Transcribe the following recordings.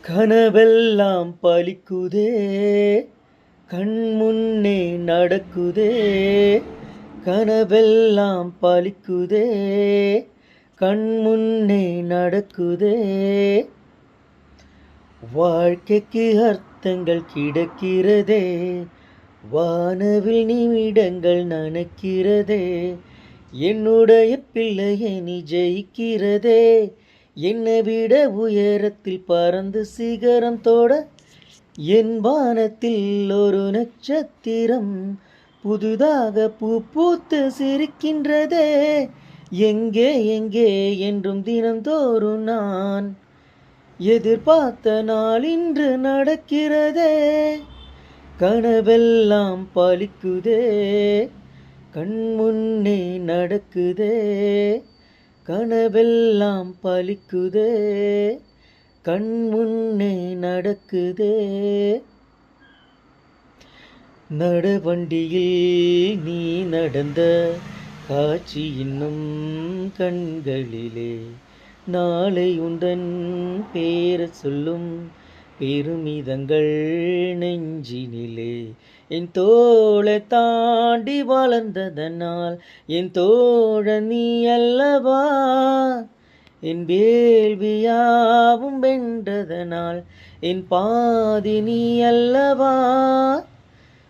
கனவெல்லாம் பலிக்குதே, கண்முன்னே நடக்குதே. கனவெல்லாம் பலிக்குதே, கண்முன்னே நடக்குதே. வாழ்க்கைக்கு அர்த்தங்கள் கிடக்கிறதே, வானவில் நிமிடங்கள் நனைக்கிறதே. என்னுடைய பிள்ளையை நீ ஜெயிக்கிறதே, என்னை விட உயரத்தில் பறந்து சிகரம் தொட. என் வானத்தில் ஒரு நட்சத்திரம் புதிதாக பூ பூத்து சிரிக்கின்றதே. எங்கே எங்கே என்றும் தினந்தோறும் நான் எதிர்பார்த்த நாள் இன்று நடக்கிறதே. கனவெல்லாம் பலிக்குதே, கண்முன்னே நடக்குதே. கனவெல்லாம் பலிக்குதே, கண்முன்னே நடக்குதே. நடவண்டியில் நீ நடந்த காட்சி இன்னும் கண்களிலே. நாளை உந்தன் பேர சொல்லும் பெருமிதங்கள் நெஞ்சினிலே. என் தோளை தாண்டி வளர்ந்ததனால் என் தோழன் நீ அல்லவா. என் வேள்வியாவும் வென்றதனால் என் பாதி நீ அல்லவா.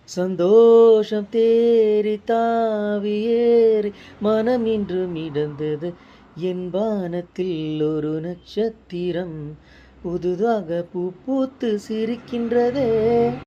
சந்தோஷம் தேறி தாவியேறி மனம் இன்று மிதந்தது. என் வானத்தில் ஒரு நட்சத்திரம் புதுதாக பூ பூத்து சிரிக்கின்றதே.